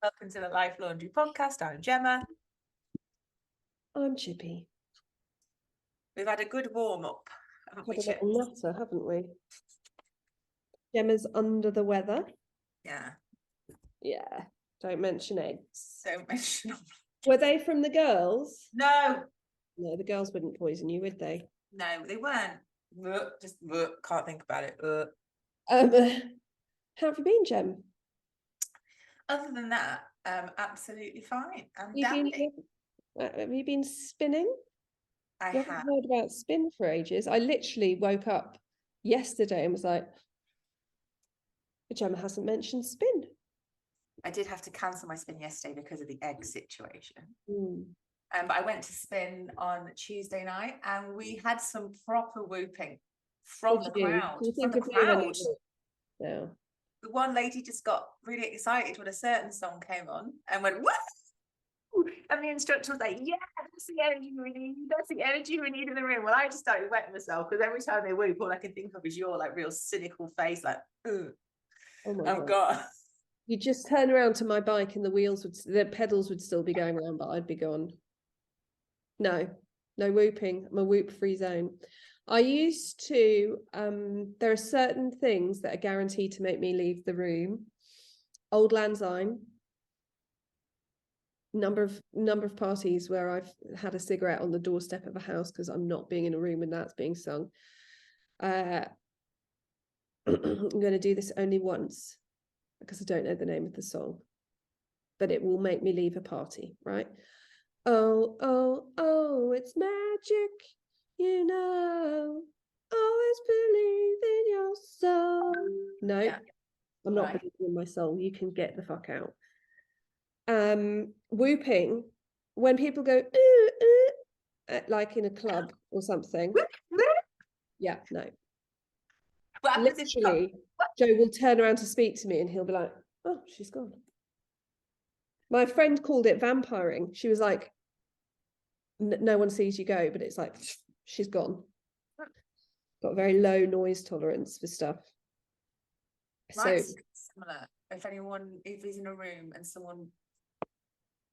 Welcome to the Life Laundry Podcast. I'm Gemma. I'm Chippy. We've had a good warm-up, haven't we, Chips? Had a little natter, haven't we? Gemma's under the weather. Yeah. Yeah. Don't mention eggs. Don't mention them. Were they from the girls? No. No, the girls wouldn't poison you, would they? No, they weren't. Just can't think about it. How have you been, Gem? Other than that, absolutely fine. Have you been spinning? I haven't have. heard about spin for ages. I literally woke up yesterday and was like, Gemma hasn't mentioned spin. I did have to cancel my spin yesterday because of the egg situation. Mm. But I went to spin on Tuesday night and we had some proper whooping from the crowd. Yeah. The one lady just got really excited when a certain song came on and went, "What?" And the instructor was like, "Yeah, that's the energy we need. That's the energy we need in the room." Well, I just started wetting myself because every time they whoop, all I can think of is your like real cynical face, like, "Ugh." Oh my God. You just turn around to my bike and the pedals would still be going around, but I'd be gone. No whooping. I'm a whoop-free zone. I used to, there are certain things that are guaranteed to make me leave the room. Old Lang Syne. Number of parties where I've had a cigarette on the doorstep of a house because I'm not being in a room when that's being sung. I'm going to do this only once because I don't know the name of the song, but it will make me leave a party, right? Oh, oh, oh, it's magic, you know. Always believe in your soul. No, yeah. I'm not believing in my soul. You can get the fuck out. Whooping, when people go, ooh, ooh, like in a club or something. Yeah, no. Literally, Joe will turn around to speak to me and he'll be like, "Oh, she's gone." My friend called it vampiring. She was like, "No one sees you go," but it's like, she's gone. Got very low noise tolerance for stuff. Mine's similar. If he's in a room and someone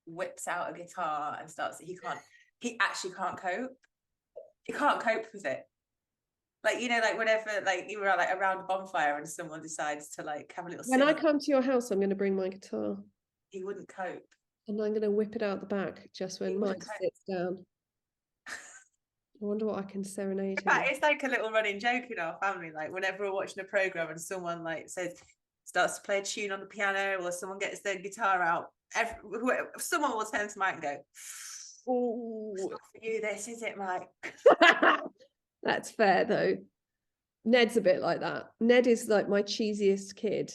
whips out a guitar and starts, he actually can't cope. He can't cope with it. Like, you know, like whenever, like you were like around a bonfire and someone decides to like have a little When I come to your house, I'm going to bring my guitar. He wouldn't cope. And I'm going to whip it out the back just when Mike sits down. I wonder what I can serenade him. It's like a little running joke in our family. Like whenever we're watching a program and someone like starts to play a tune on the piano or someone gets their guitar out, someone will turn to Mike and go, "Oh, it's not for you, this, is it, Mike?" That's fair though. Ned's a bit like that. Ned is like my cheesiest kid.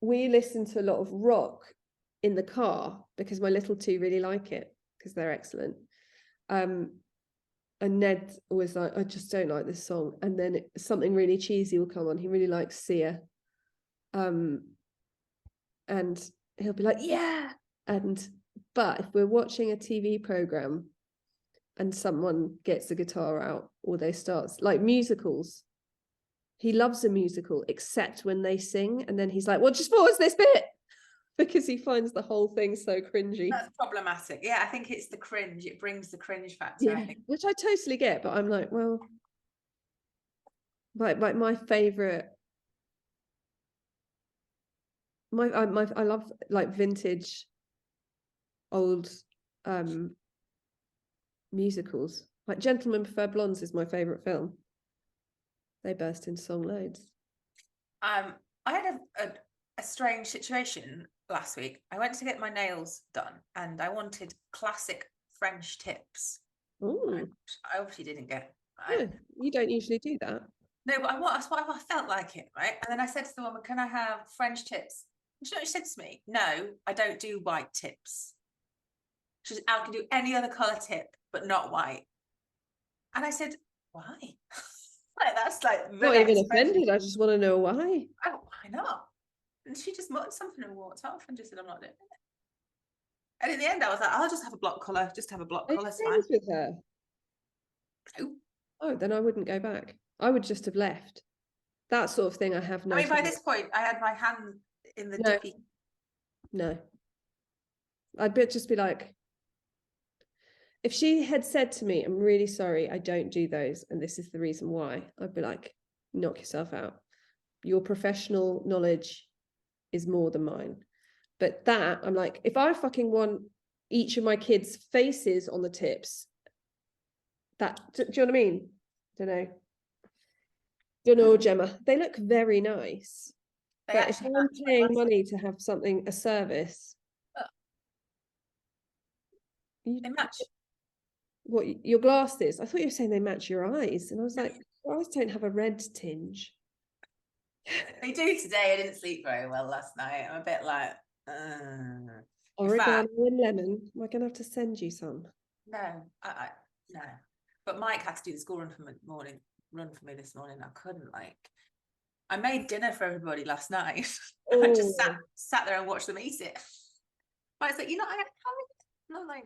We listen to a lot of rock in the car because my little two really like it because they're excellent. And Ned always like, "I just don't like this song." And then something really cheesy will come on. He really likes Sia. And he'll be like, "Yeah." But if we're watching a TV program and someone gets the guitar out or they start, like musicals, he loves a musical except when they sing. And then he's like, "Well, just pause this bit." Because he finds the whole thing so cringy. That's problematic. Yeah, I think it's the cringe. It brings the cringe factor. Yeah, which I totally get, but I'm like, well, like my favorite. I love like vintage, old, musicals. Like Gentlemen Prefer Blondes is my favorite film. They burst into song loads. I had a strange situation last week. I went to get my nails done and I wanted classic French tips. Ooh. I obviously didn't get. No, you don't usually do that. No, but that's why I felt like it, right? And then I said to the woman, "Can I have French tips?" And she said to me, "No, I don't do white tips." She said, "I can do any other colour tip, but not white." And I said, "Why?" Like, that's like not even offended. I just want to know why. Oh, why not? And she just muttered something and walked off and just said, "I'm not doing it." And in the end, I was like, "I'll just have a block colour. Just have a block colour." Friends with her? No. Oh, then I wouldn't go back. I would just have left. That sort of thing I have no. I mean, by this point, I had my hand in the dippy. No. I'd just be like, if she had said to me, I'm really sorry, I don't do those, and this is the reason why, I'd be like, knock yourself out. Your professional knowledge is more than mine. But that, I'm like, if I fucking want each of my kids' faces on the tips, that, do you know what I mean? Don't know, Gemma. They look very nice. But if I'm paying money to have something, a service, they match. What, your glasses? I thought you were saying they match your eyes, and I was like, your eyes don't have a red tinge. They do today. I didn't sleep very well last night. I'm a bit like, oregano and lemon. Am I gonna have to send you some? No, no. But Mike had to do the school run for me this morning. I couldn't, like, I made dinner for everybody last night. I just sat there and watched them eat it. Mike's like, and I'm like,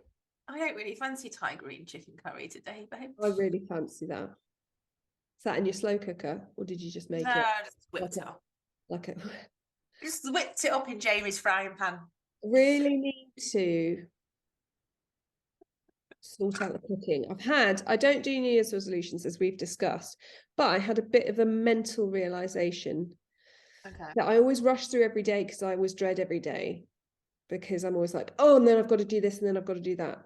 I don't really fancy Thai green chicken curry today, babe. I really fancy that. Is that in your slow cooker, or did you just make it? No, I just whipped it up. Just whipped it up in Jamie's frying pan. Really need to sort out the cooking. I don't do New Year's resolutions, as we've discussed, but I had a bit of a mental realization that I always rush through every day, because I always dread every day, because I'm always like, oh, and then I've got to do this, and then I've got to do that.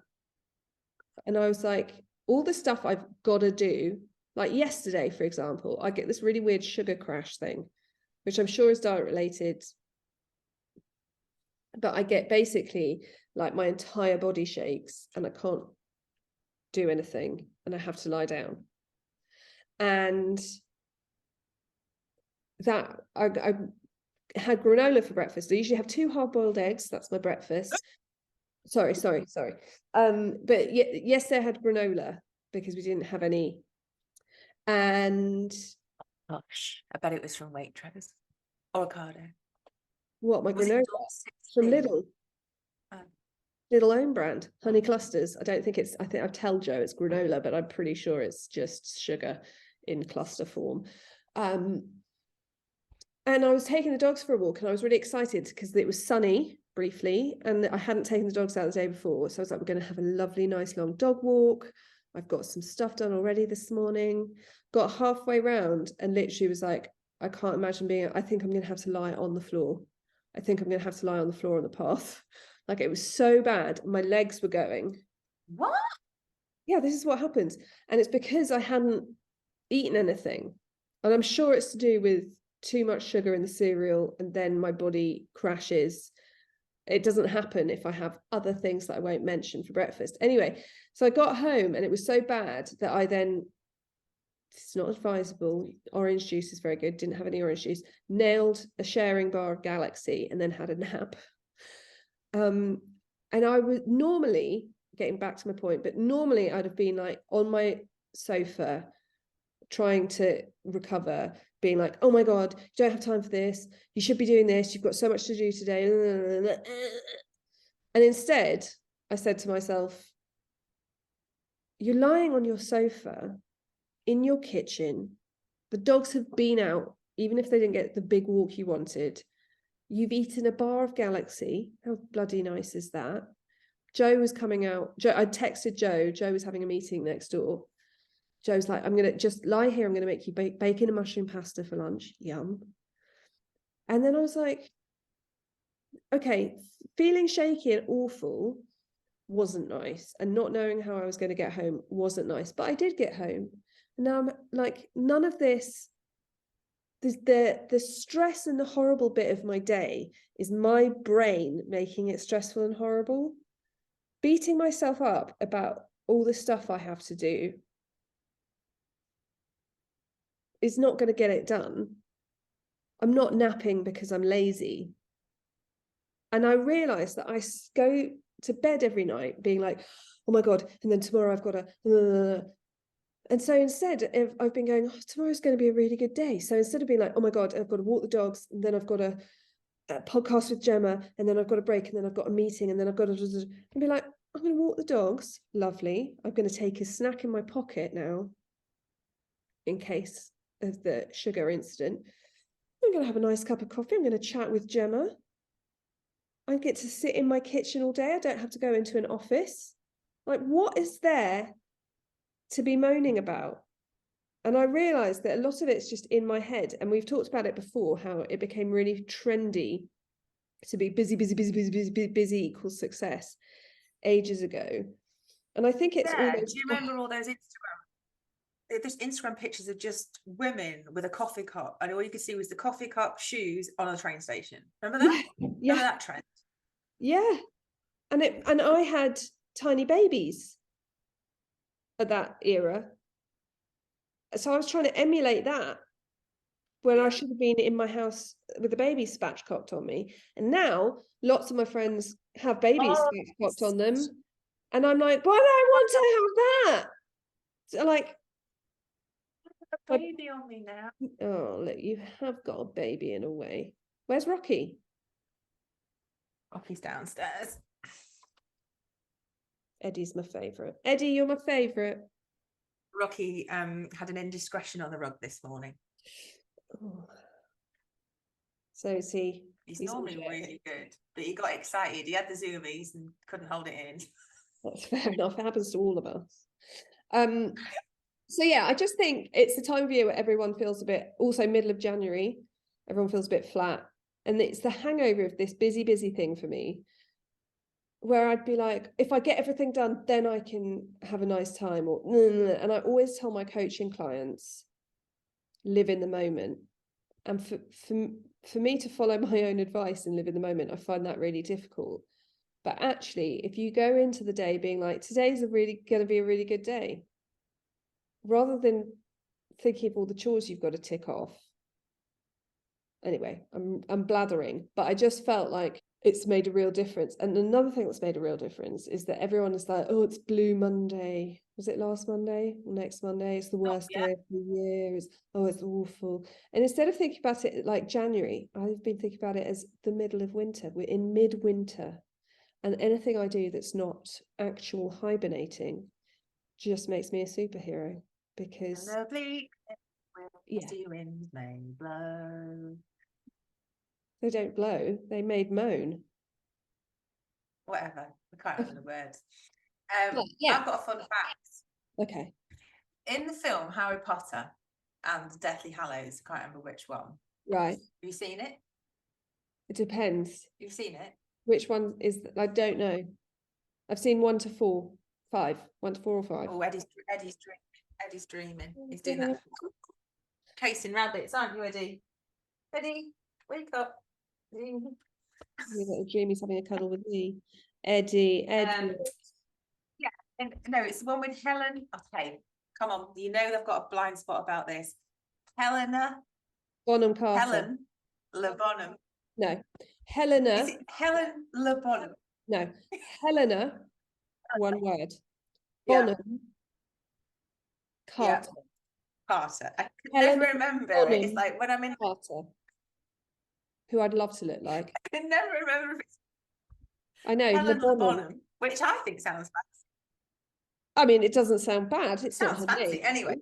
And I was like, all the stuff I've got to do, like yesterday, for example, I get this really weird sugar crash thing, which I'm sure is diet related. But I get basically like my entire body shakes and I can't do anything and I have to lie down. And that I had granola for breakfast. I usually have 2 hard-boiled eggs. That's my breakfast. Sorry. But yesterday I had granola because we didn't have any. And gosh, I bet it was from Waitrose or Ocado. What, my granola? From Lidl. Lidl own brand, honey clusters. I think I've told Joe it's granola, but I'm pretty sure it's just sugar in cluster form. And I was taking the dogs for a walk and I was really excited because it was sunny briefly and I hadn't taken the dogs out the day before. So I was like, we're going to have a lovely, nice long dog walk. I've got some stuff done already this morning. Got halfway round and literally was like, I can't imagine I think I'm going to have to lie on the floor. I think I'm going to have to lie on the floor on the path. Like, it was so bad. My legs were going. What? Yeah, this is what happens. And it's because I hadn't eaten anything. And I'm sure it's to do with too much sugar in the cereal and then my body crashes. It doesn't happen if I have other things that I won't mention for breakfast. Anyway, so I got home and it was so bad that I then, it's not advisable, orange juice is very good, didn't have any orange juice, nailed a sharing bar of Galaxy and then had a nap. And I would normally, getting back to my point, but normally I'd have been like on my sofa trying to recover, being like, oh my God, you don't have time for this. You should be doing this. You've got so much to do today. And instead, I said to myself, you're lying on your sofa in your kitchen. The dogs have been out, even if they didn't get the big walk you wanted. You've eaten a bar of Galaxy. How bloody nice is that? Joe was coming out. I texted Joe. Joe was having a meeting next door. Joe's like, I'm going to just lie here. I'm going to make you bacon and mushroom pasta for lunch. Yum. And then I was like, okay, feeling shaky and awful wasn't nice. And not knowing how I was going to get home wasn't nice. But I did get home. And now I'm like, none of this, the stress and the horrible bit of my day is my brain making it stressful and horrible. Beating myself up about all the stuff I have to do is not going to get it done. I'm not napping because I'm lazy. And I realized that I go to bed every night being like, oh my God, and then tomorrow I've got to... And so instead, I've been going, oh, tomorrow's going to be a really good day. So instead of being like, oh my God, I've got to walk the dogs, and then I've got a podcast with Gemma, and then I've got a break, and then I've got a meeting, and then I've got to... And be like, I'm going to walk the dogs. Lovely. I'm going to take a snack in my pocket now in case of the sugar incident. I'm going to have a nice cup of coffee. I'm going to chat with Gemma. I get to sit in my kitchen all day. I don't have to go into an office. Like, what is there to be moaning about? And I realized that a lot of it's just in my head. And we've talked about it before, how it became really trendy to be busy equals success ages ago. And I think it's almost... Do you remember all those Instagram pictures of just women with a coffee cup, and all you could see was the coffee cup, shoes on a train station? Remember that? Yeah. Remember that trend? Yeah. And I had tiny babies at that era. So I was trying to emulate that when I should have been in my house with a baby spatchcocked on me. And now lots of my friends have babies spatchcocked on them. And I'm like, why do I want to have that? So like, a baby on me now. Oh, look, you have got a baby in a way. Where's Rocky? Rocky's downstairs. Eddie's my favourite. Eddie, you're my favourite. Rocky had an indiscretion on the rug this morning. Oh. So is he? He's normally really good, but he got excited. He had the zoomies and couldn't hold it in. That's fair enough. It happens to all of us. So yeah, I just think it's the time of year where everyone feels a bit, also middle of January, everyone feels a bit flat. And it's the hangover of this busy thing for me, where I'd be like, if I get everything done, then I can have a nice time. And I always tell my coaching clients, live in the moment. And for me to follow my own advice and live in the moment, I find that really difficult. But actually, if you go into the day being like, today's going to be a really good day, rather than thinking of all the chores you've got to tick off. Anyway, I'm blathering, but I just felt like it's made a real difference. And another thing that's made a real difference is that everyone is like, oh, it's Blue Monday. Was it last Monday or next Monday? It's the worst day of the year. It's awful. And instead of thinking about it like January, I've been thinking about it as the middle of winter. We're in midwinter. And anything I do that's not actual hibernating just makes me a superhero. Because the bleak winds may blow. They don't blow, they made moan. Whatever, I can't remember the words. Yeah. I've got a fun fact. Okay. In the film Harry Potter and the Deathly Hallows, I can't remember which one. Right. Have you seen it? It depends. You've seen it? Which one is? I don't know. I've seen 1 to 4, 5, 1 to 4 or 5. Oh, Eddie's dreaming. He's doing that. Chasing rabbits, aren't you, Eddie? Eddie, wake up. You've got a dream he's having a cuddle with me. Eddie. Yeah, and no, it's the one with Helen. Okay, come on. You know they've got a blind spot about this. Helena Bonham Carter. Helen Le Bonham. No. Helena. Is it Helen Le Bonham? No. Helena. One word. Bonham. Carter. Yeah. Carter. I can never remember it. It's like when I'm in Carter, who I'd love to look like. I can never remember if it's I know Helen Le Bonham, which I think sounds fancy. I mean, it doesn't sound bad. It sounds fancy. Name. Anyway.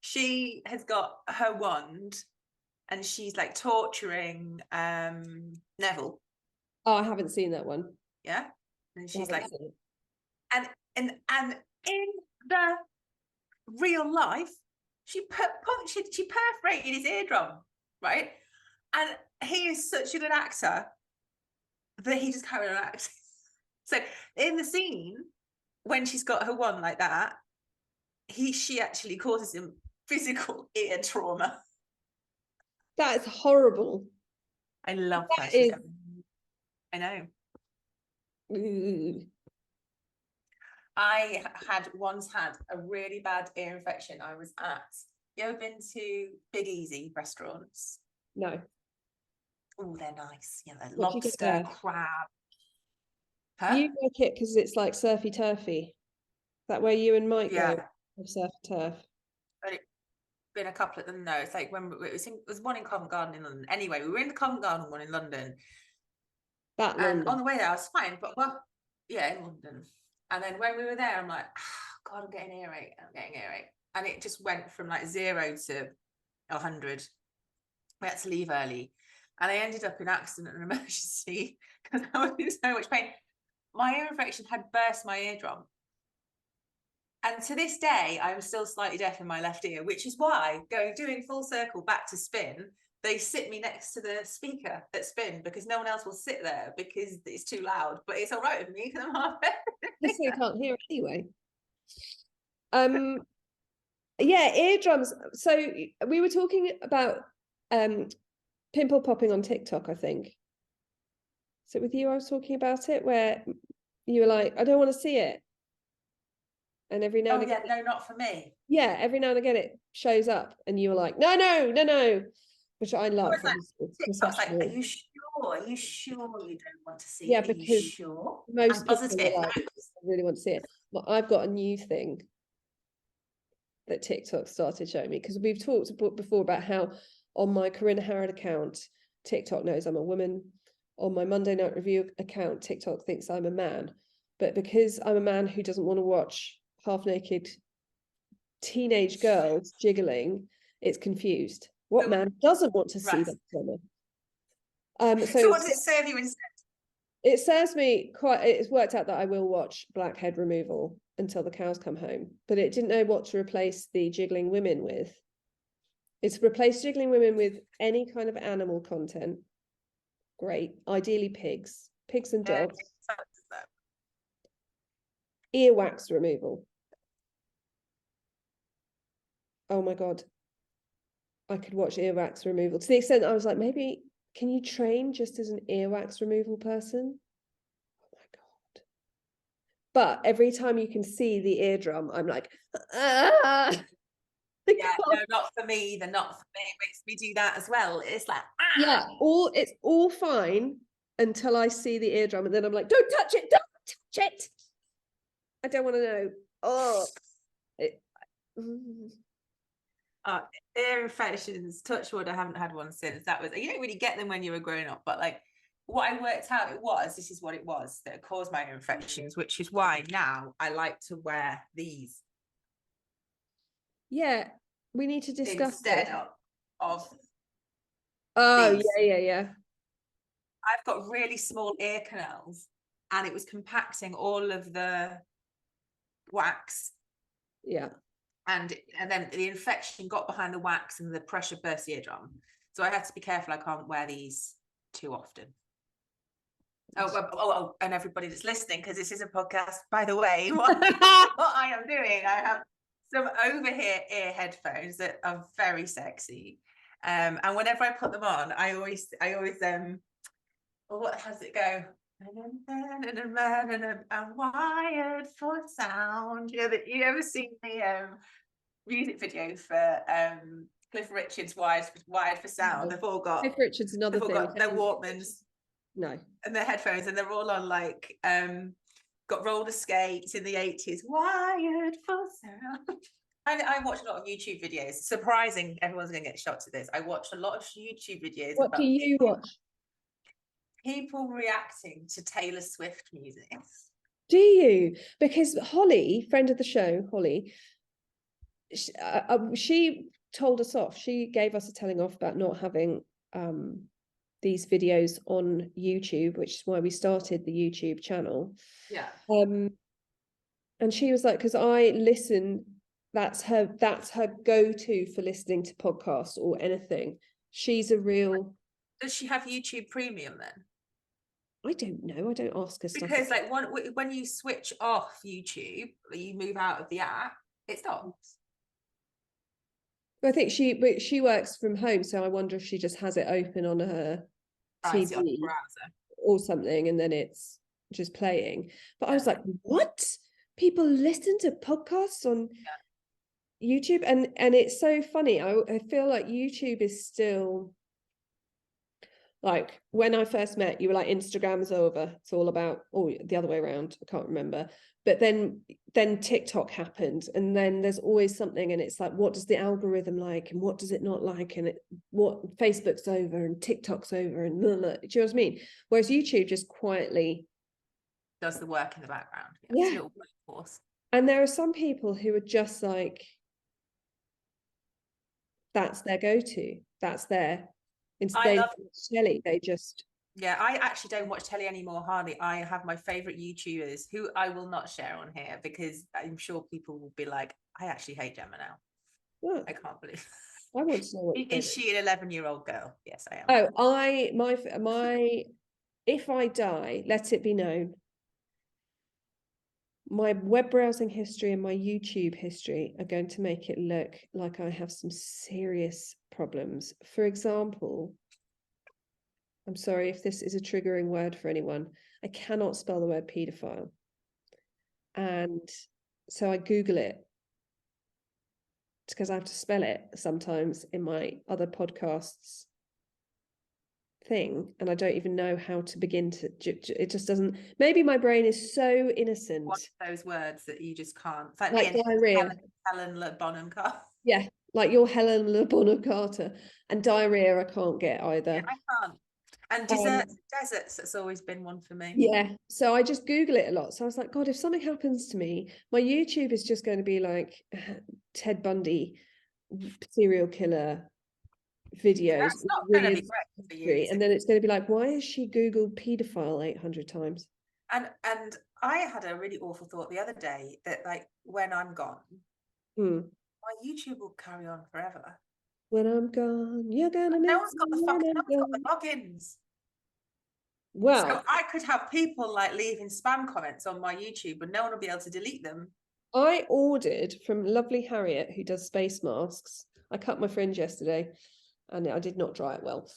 She has got her wand and she's like torturing Neville. Oh, I haven't seen that one. Yeah. And she's like, and in the real life, she perforated his eardrum, right? And he is such a good actor that he just carried on acting. So in the scene, when she's got her wand like that, she actually causes him physical ear trauma. That is horrible. I love her. I know. I once had a really bad ear infection. I was you ever been to Big Easy restaurants? No. Oh, they're nice. Yeah, they're lobster, crab. Huh? You like it because it's like surfy turfy. That way you and Mike go of surf turf. But it's been a couple of them. No, it's like when it was one in Covent Garden in London. Anyway, we were in the Covent Garden one in London. And on the way there, I was fine. But in London. And then when we were there, I'm like, oh, God, I'm getting earache. And it just went from like 0 to 100. We had to leave early, and I ended up in accident and emergency because I was in so much pain. My ear infection had burst my eardrum. And to this day, I'm still slightly deaf in my left ear, which is why, doing full circle back to spin, they sit me next to the speaker at spin, because no one else will sit there because it's too loud. But it's all right with me because I'm half deaf. Yes, you can't hear it anyway. Yeah, eardrums. So we were talking about pimple popping on TikTok, I think. So with you, I was talking about it, where you were like, I don't want to see it. And every now and again, no, not for me. Yeah, every now and again it shows up, and you were like, no, which I love. TikTok's like, are you sure? Are you sure you don't want to see it? Yeah, are because you sure? most I'm positive. people are like, I really want to see it. But I've got a new thing that TikTok started showing me, because we've talked before about how on my Corinna Harrod account, TikTok knows I'm a woman. On my Monday Night Revue account, TikTok thinks I'm a man. But because I'm a man who doesn't want to watch half-naked teenage girls jiggling, it's confused. What man doesn't want to see that drama? So what does it serve you instead? It serves me it's worked out that I will watch blackhead removal until the cows come home, but it didn't know what to replace the jiggling women with. It's replaced jiggling women with any kind of animal content. Great. Ideally pigs and dogs. Earwax removal. Oh my God. I could watch earwax removal to the extent I was like, maybe can you train just as an earwax removal person? Oh my God. But every time you can see the eardrum, I'm like, ah. Yeah, no, not for me either. Not for me. It makes me do that as well. It's like, yeah, it's all fine until I see the eardrum, and then I'm like, don't touch it, I don't want to know. Ear infections, touch wood, I haven't had one since. That was, you don't really get them when you were growing up, but like what I worked out this is what it was that caused my ear infections, which is why now I like to wear these. Yeah, we need to discuss instead of these. Yeah. I've got really small ear canals, and it was compacting all of the wax. Yeah. And then the infection got behind the wax and the pressure burst the eardrum. So I had to be careful. I can't wear these too often. Oh, and everybody that's listening, because this is a podcast, by the way, what I am doing, I have some ear headphones that are very sexy. And whenever I put them on, I always what has it go? I'm wired for sound. You ever seen the music video for Cliff Richard's Wired for Sound? They've all got Cliff Richard's another thing. Got their Walkmans, no, and their headphones, and they're all on like got roller skates in the 80s. Wired for sound. I watch a lot of YouTube videos. Surprising, everyone's going to get shocked at this. I watch a lot of YouTube videos. What do you watch? People reacting to Taylor Swift music. Do you? Because Holly, friend of the show, Holly, she told us off. She gave us a telling off about not having these videos on YouTube, which is why we started the YouTube channel. Yeah. And she was like, because I listen, that's her go-to for listening to podcasts or anything. She's a real. Does she have YouTube Premium then? I don't know. I don't ask her stuff. Because like when you switch off YouTube, you move out of the app, it stops. I think she works from home, so I wonder if she just has it open on her TV on the browser or something, and then it's just playing. But I was like, what? People listen to podcasts on YouTube, and it's so funny. I feel like YouTube is still. Like when I first met you, were like, Instagram's over. It's all about, the other way around. I can't remember. But then TikTok happened, and then there's always something, and it's like, what does the algorithm like, and what does it not like, and what Facebook's over, and TikTok's over, and blah, blah. Do you know what I mean? Whereas YouTube just quietly does the work in the background. Yeah. And there are some people who are just like, that's their go-to. That's their Instead of telly, they just... Yeah, I actually don't watch telly anymore, hardly. I have my favorite YouTubers who I will not share on here because I'm sure people will be like, I actually hate Gemma now. Yeah. I can't believe. I want to know what is she an 11-year-old girl? Yes, I am. Oh, my if I die, let it be known, my web browsing history and my YouTube history are going to make it look like I have some serious problems. For example, I'm sorry if this is a triggering word for anyone, I cannot spell the word paedophile. And so I Google it because I have to spell it sometimes in my other podcasts thing, and I don't even know how to begin to, it just doesn't, maybe my brain is so innocent. One of those words that you just can't. It's like diarrhea. Helen Le Bonham Carter. Yeah, like your Helen Le Bonham Carter. And diarrhea I can't get either. Yeah, I can't. And deserts, that's always been one for me. Yeah, so I just Google it a lot. So I was like, God, if something happens to me, my YouTube is just going to be like Ted Bundy, serial killer videos. That's not going to be great for you. And then it's going to be like, why has she Googled paedophile 800 times? And I had a really awful thought the other day that, like, when I'm gone, my YouTube will carry on forever. When I'm gone, you're gonna miss. No one's got the logins. Well, so I could have people like leaving spam comments on my YouTube, and no one will be able to delete them. I ordered from lovely Harriet, who does space masks. I cut my fringe yesterday, and I did not dry it well.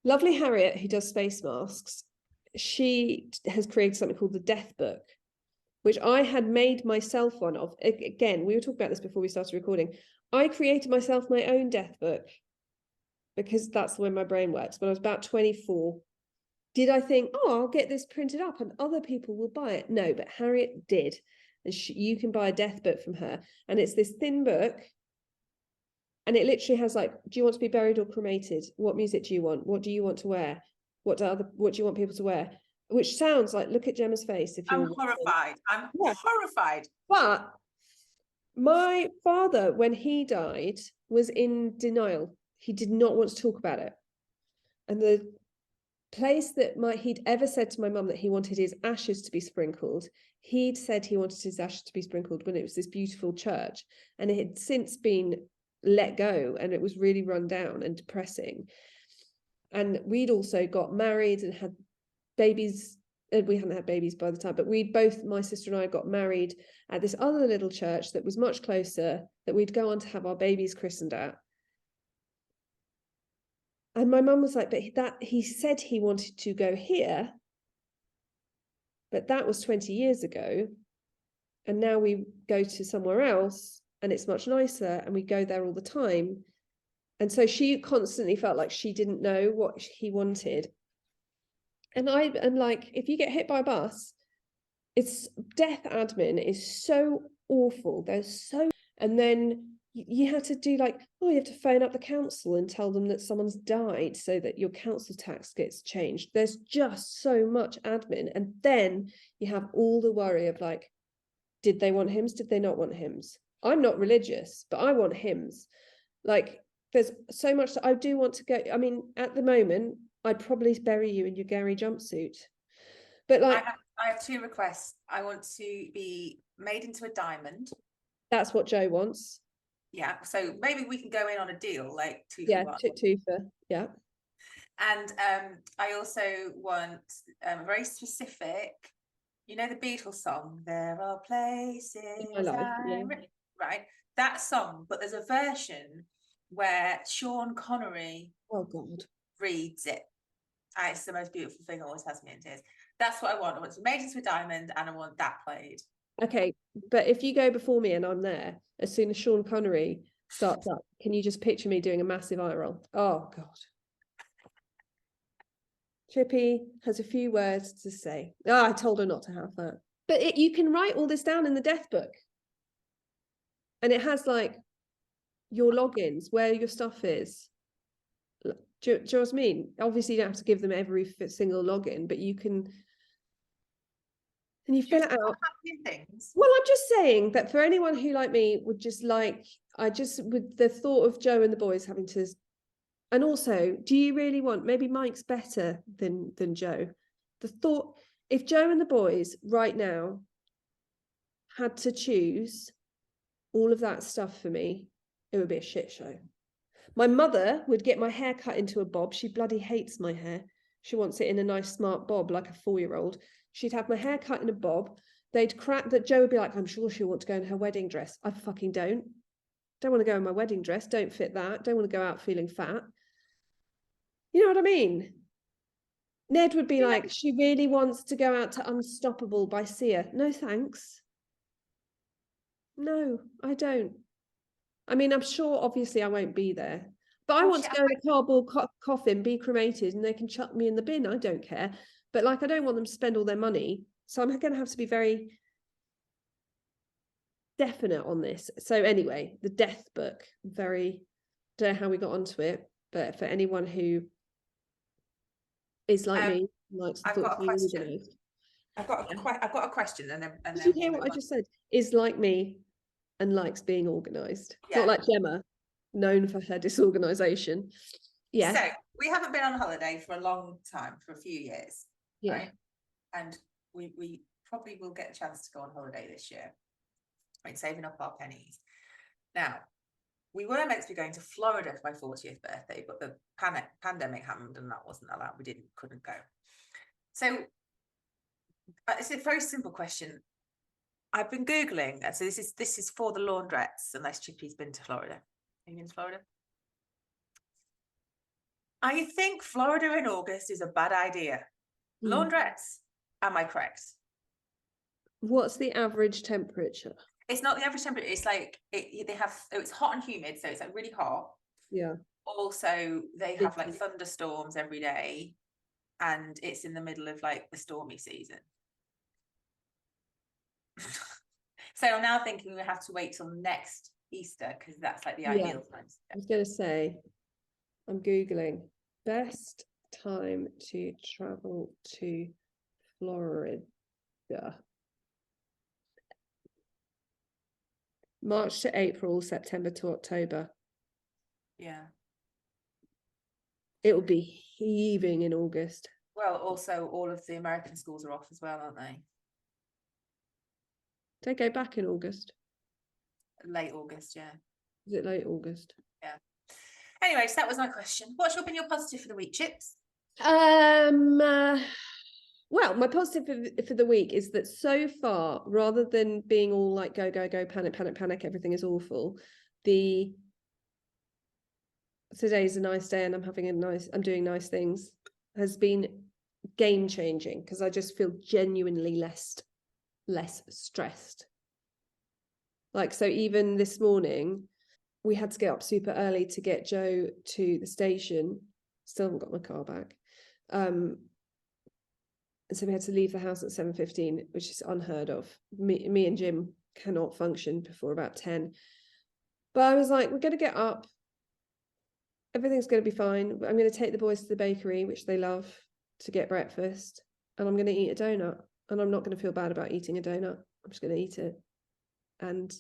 Lovely Harriet, who does space masks, she has created something called the Death Book, which I had made myself one of. Again, we were talking about this before we started recording. I created myself my own death book because that's the way my brain works. When I was about 24, did I think, oh, I'll get this printed up and other people will buy it? No, but Harriet did. And you can buy a death book from her. And it's this thin book. And it literally has like, do you want to be buried or cremated? What music do you want? What do you want to wear? What do you want people to wear? Which sounds like, look at Gemma's face. If you're horrified. I'm horrified. But my father, when he died, was in denial. He did not want to talk about it. And the place that he'd ever said to my mum that he wanted his ashes to be sprinkled, he'd said he wanted his ashes to be sprinkled when it was this beautiful church. And it had since been let go, and it was really run down and depressing. And we'd also got married and had babies. We hadn't had babies by the time, but my sister and I got married at this other little church that was much closer, that we'd go on to have our babies christened at. And my mum was like, but he said he wanted to go here, but that was 20 years ago. And now we go to somewhere else and it's much nicer and we go there all the time. And so she constantly felt like she didn't know what he wanted. And like, if you get hit by a bus, it's death admin is so awful. And then you had to do like, you have to phone up the council and tell them that someone's died so that your council tax gets changed. There's just so much admin. And then you have all the worry of like, did they want hymns? Did they not want hymns? I'm not religious, but I want hymns. Like, there's so much that I do want to go. I mean, at the moment, I'd probably bury you in your Gary jumpsuit. But like, I have two requests. I want to be made into a diamond. That's what Joe wants. Yeah, so maybe we can go in on a deal, like two for. Yeah. And I also want a very specific, you know, the Beatles song, "There Are Places," right? That song, but there's a version where Sean Connery reads it. It's the most beautiful thing, always has me in tears. That's what I want. I want to be made into a diamond and I want that played. Okay, but if you go before me and I'm there, as soon as Sean Connery starts up, can you just picture me doing a massive eye roll? Oh, God. Chippy has a few words to say. Oh, I told her not to have that. But you can write all this down in the death book. And it has like your logins, where your stuff is. Do you know what I mean? Obviously, you don't have to give them every single login, but you can... And you fill it out. Things. Well, I'm just saying that for anyone who, like me, would just like, with the thought of Joe and the boys having to And also, do you really want, maybe Mike's better than Joe. The thought, if Joe and the boys right now had to choose all of that stuff for me, it would be a shit show. My mother would get my hair cut into a bob. She bloody hates my hair. She wants it in a nice smart bob, like a 4-year-old. She'd have my hair cut in a bob. They'd crack that. Joe would be like, I'm sure she'll want to go in her wedding dress. I fucking don't. Don't want to go in my wedding dress. Don't fit that. Don't want to go out feeling fat. You know what I mean? Ned would be like, she really wants to go out to Unstoppable by Sia. No, thanks. No, I mean, I'm sure, obviously, I won't be there. But I want to go in a cardboard coffin, be cremated, and they can chuck me in the bin. I don't care. But, like, I don't want them to spend all their money. So I'm going to have to be very definite on this. So anyway, the death book, don't know how we got onto it, but for anyone who is like me, likes the thought of being organised. I've got a question, and then Did you hear what I just said? Is like me and likes being organised. Yeah. Not like Gemma, known for her disorganisation. Yeah. So we haven't been on holiday for a long time, for a few years. Yeah. Right? And we probably will get a chance to go on holiday this year. Right, saving up our pennies. Now, we were meant to be going to Florida for my 40th birthday, but the pandemic happened and that wasn't allowed. We couldn't go. So it's a very simple question. I've been Googling, so this is for the laundrettes, unless Chippy's been to Florida. Have you been to Florida? I think Florida in August is a bad idea. Laundrettes, am I correct? What's the average temperature? It's not the average temperature. It's like it's hot and humid, so it's like really hot. Yeah. Also, they have like thunderstorms every day, and it's in the middle of like the stormy season. So I'm now thinking we have to wait till next Easter because that's like the ideal time. I was going to say, I'm Googling best time to travel to Florida. March to April, September to October. Yeah. It will be heaving in August. Well, also all of the American schools are off as well, aren't they? They go back in August. Late August, yeah. Is it late August? Yeah. Anyway, so that was my question. What's been your positive for the week, Chips? Well, my positive for the week is that so far, rather than being all like go, go, go, panic, panic, panic, everything is awful, today's a nice day and I'm doing nice things, has been game changing because I just feel genuinely less stressed. Like, so even this morning, we had to get up super early to get Joe to the station. Still haven't got my car back. And so we had to leave the house at 7:15, which is unheard of. Me and Jim cannot function before about 10. But I was like, we're going to get up. Everything's going to be fine. I'm going to take the boys to the bakery, which they love, to get breakfast. And I'm going to eat a donut. And I'm not going to feel bad about eating a donut. I'm just going to eat it. And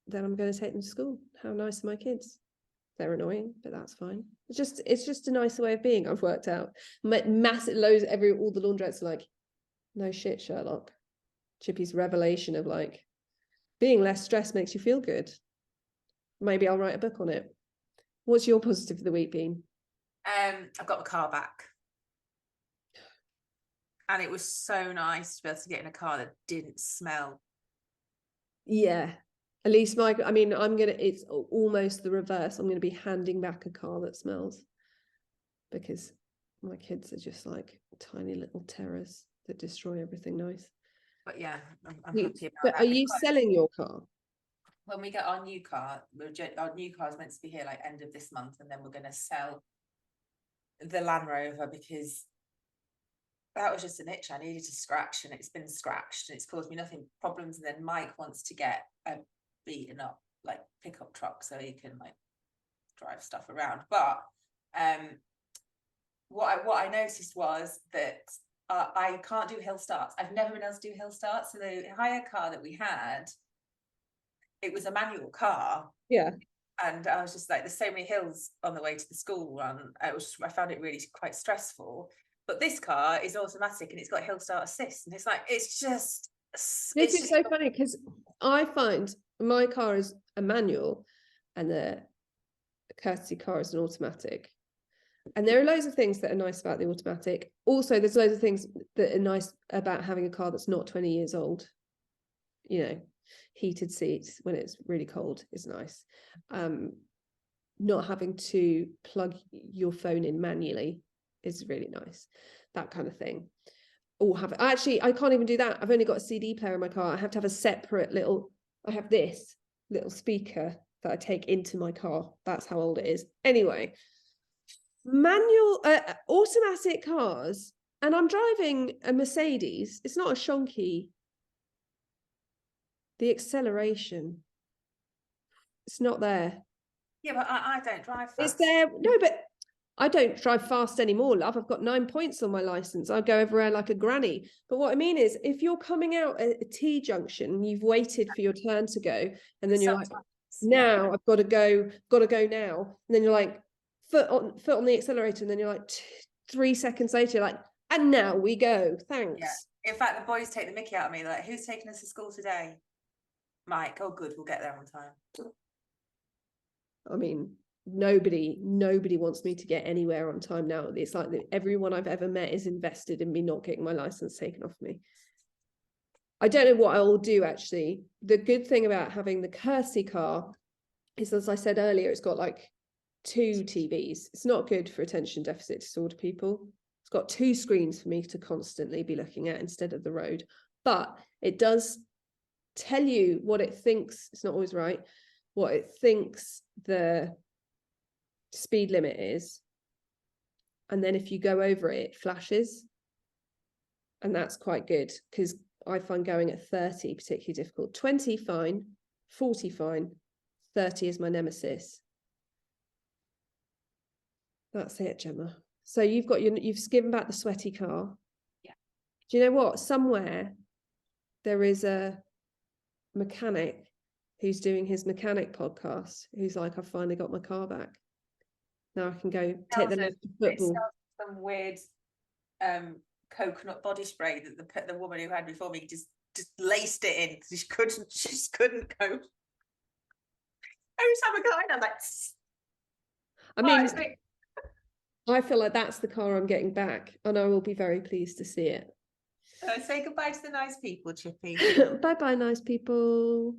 then I'm going to take them to school. How nice are my kids? They're annoying, but that's fine. It's just a nicer way of being. I've worked out. Massive loads. All the laundrettes are like, no shit, Sherlock. Chippy's revelation of like being less stressed makes you feel good. Maybe I'll write a book on it. What's your positive for the week been? I've got my car back. And it was so nice to be able to get in a car that didn't smell. Yeah. At least it's almost the reverse. I'm going to be handing back a car that smells because my kids are just like tiny little terrors that destroy everything nice. But yeah, I'm happy about that. But are you selling your car? When we get our new car, our new car is meant to be here like end of this month, and then we're going to sell the Land Rover because that was just an itch I needed to scratch, and it's been scratched and it's caused me nothing problems. And then Mike wants to get a beaten up like pickup truck so he can like drive stuff around. But what I noticed was that I can't do hill starts. I've never been able to do hill starts. So the hire car that we had, it was a manual car. Yeah. And I was just like, there's so many hills on the way to the school run. I found it really quite stressful. But this car is automatic and it's got hill start assist, and it's like, it's just. This is so funny because I find my car is a manual and the courtesy car is an automatic. And there are loads of things that are nice about the automatic. Also, there's loads of things that are nice about having a car that's not 20 years old. You know, heated seats when it's really cold is nice. Not having to plug your phone in manually is really nice. That kind of thing. Or I can't even do that. I've only got a CD player in my car. I have to have a separate I have this little speaker that I take into my car. That's how old it is. Anyway, manual, automatic cars, and I'm driving a Mercedes. It's not a shonky. The acceleration, it's not there. Yeah, but I don't drive fast. It's there. No, but I don't drive fast anymore, love. I've got 9 points on my license. I go everywhere like a granny. But what I mean is, if you're coming out at a T-junction, you've waited for your turn to go, and then you're like, now I've got to go now. And then you're like, foot on the accelerator, and then you're like 3 seconds later, you're like, and now we go. Thanks. Yeah. In fact, the boys take the mickey out of me. They're like, who's taking us to school today? Mike. Oh, good. We'll get there on time. I mean, nobody wants me to get anywhere on time now. It's like everyone I've ever met is invested in me not getting my license taken off me. I don't know what I will do, actually. The good thing about having the courtesy car is, as I said earlier, it's got like 2 TVs. It's not good for attention deficit disorder people. It's got 2 screens for me to constantly be looking at instead of the road. But it does tell you what it thinks. It's not always right. What it thinks the speed limit is. And then if you go over it, it flashes. And that's quite good, because I find going at 30 particularly difficult. 20, fine. 40, fine. 30 is my nemesis. That's it, Gemma. So you've given back the sweaty car. Yeah. Do you know what? Somewhere there is a mechanic who's doing his mechanic podcast, who's like, I've finally got my car back. Now I can go take the left to football. Some weird coconut body spray that the woman who had before me just laced it in. She just couldn't cope. Every time I go in, I'm like, I mean, I feel like that's the car I'm getting back, and I will be very pleased to see it. Say goodbye to the nice people, Chippy. Bye-bye, nice people.